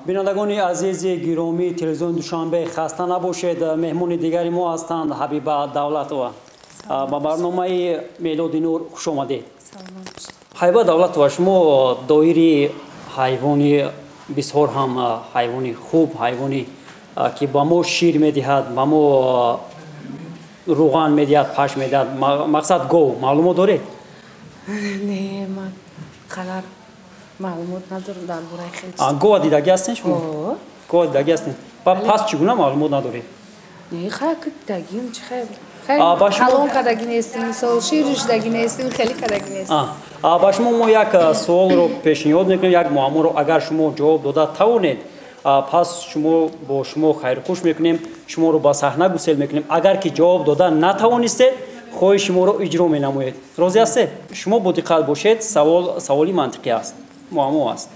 بینندگان عزیز گرامی تلویزیون دوشنبه خسته نباشید. مهمون دیگری ما هستند حبیبه دولتова. با برنامه میلاد نور خوش آمدید. حبیبه دولتова، شما دایره حیوانی بسیار هم حیوانی خوب، حیوانی که با ما شیر میدهد، با ما روغن میدهد، پشم میدهد، مقصد گو معلومات دارید؟ نه، من قدر معلومات ندارم درباره خیلی. گو دیدگی هستین شما؟ گو دیدگی هستین؟ پس چگونه معلومات ندارید؟ نه، خیلی دگیم چه خیلی کلان کدگی نیستیم، مثال شیرش دگی نیستیم، خیلی کدگی نیستیم. با شما ما یک سوال رو پیشنهاد میکنیم، یک معما رو اگر شما جواب داده توانید، پس شما با شما خیر خوش میکنیم، شما رو با صحنه گسیل میکنیم. اگر که جواب داده نتوانستید، خواهش شما رو اجرا مینمایید. راضی هستید؟ شما با دقت باشید، سوالی منطقی است، معما است.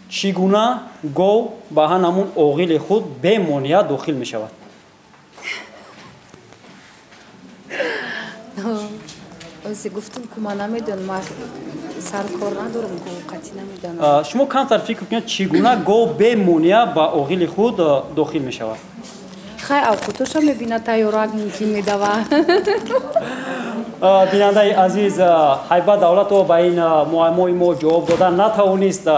چگونه گاو به همون اوغیل خود به مانع داخل می شود؟ از گفتم که من نمیدونم، من سرکار ندارم، گو قطعی نمیدونم. شما کمتر فکر کنید چگونه گاو به مانع به اوغیل خود داخل می شود؟ خیلی اوقاتش هم میبینه تیارک ممکن میدوه. بیننده عزیز، حبیبه دولتова به این معمای ما جواب دادن نتوانست.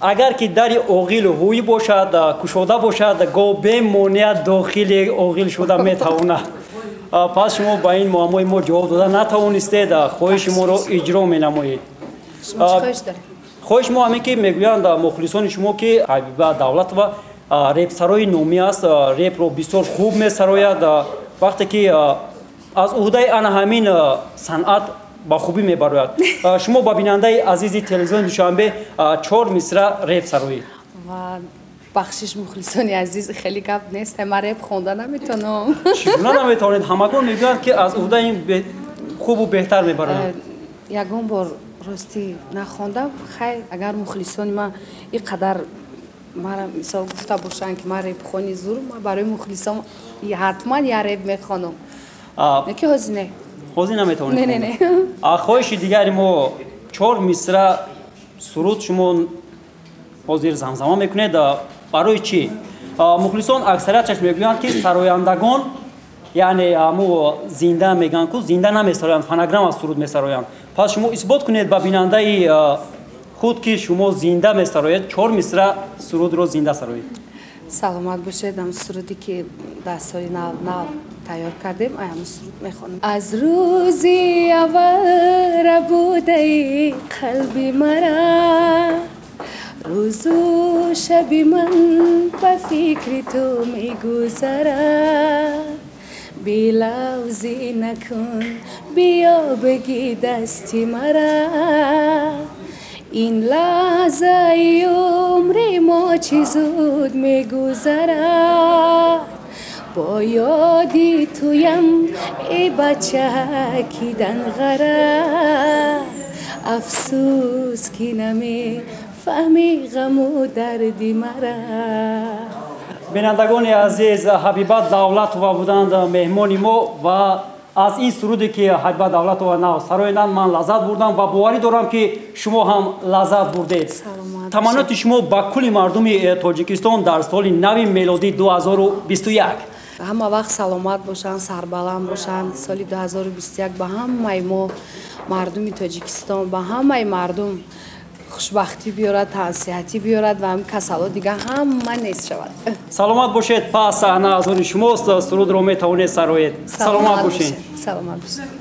اگر که در اوغیل هویی باشد، کشوده باشد، گاو به مانع داخل اوغیل شده میتواند. پس شما به این معمای ما جواب دادن نتوانستید، خواهش شما رو اجرا مینمایید. شما چه خواهش دارید؟ خواهش ما همین که میگویند مخلصان شما که حبیبه دولتова ریپ سرای نامی است، ریپ رو بسیار خوب میسراید. وقتی که از عهده آن همین صنعت با خوبی میبراید. شما با بیننده عزیز تلویزیون دوشنبه 4 مصرع ریپ سرایی. و بخشش مخلصانی عزیز خیلی گپ نیست، من ریپ خونده نمیتونم. چگونه نمیتونید؟ همگان میگویند که از عهده این خوب و بهتر میبراید. یگان بار راستی نخوندم، خیلی اگر مخلصانی من اینقدر مرا مثال گفته باشن که من ریپ خونی زور، من برای مخلصام حتما یه ریپ میخوانم. نه که حاضی حاضی نمیتونید؟ نه نه نه. خواهش دیگری ما 4 مصرع سرود شما حاضر زمزمه میکنید. برای چی؟ مخلصان اکثریتش میگویند که سرایندگان، یعنی امو زنده میگن که زنده نمیسرایند، فنگرام از سرود میسرایند. پس شما اثبات کنید با بیننده خود که شما زنده میسراید. 4 مصرع سرود رو زنده سرایید. سلامت باشید. هم سرودی که دستای نو تیار کردیم، هم سرود میخوانم. از روزی اول بوده قلبی مرا، روز و شبی من به فکر تو میگذره. بی لوزی نکن، بیا بگی دستی مرا، این لحظه عمر ما چی زود میگذره. با یادی تویم ای بچه کیدن غره، افسوس کی نمی فهمی غم و دردی مرا. بینندگان عزیز، حبیبه دولتова بودند مهمان ما و از این سرودی که حبیبه دولتова نو سراییدند من لذت بردم و باوری دارم که شما هم لذت بردید. تمنیات شما با کل مردم تاجیکستان در سال نو میلادی 2021. همه وقت سلامت باشن، سربلند باشن. سال 2021 به همه ما مردم تاجیکستان، به همه مردم خوشبختی بیارد، تنصیحاتی بیارد و هم کسلا دیگه همه نیست شود. سلامت باشید. پس صحنه از شماست، سرود رو میتوانید سرایید. سلامت باشید. سلامت باشید.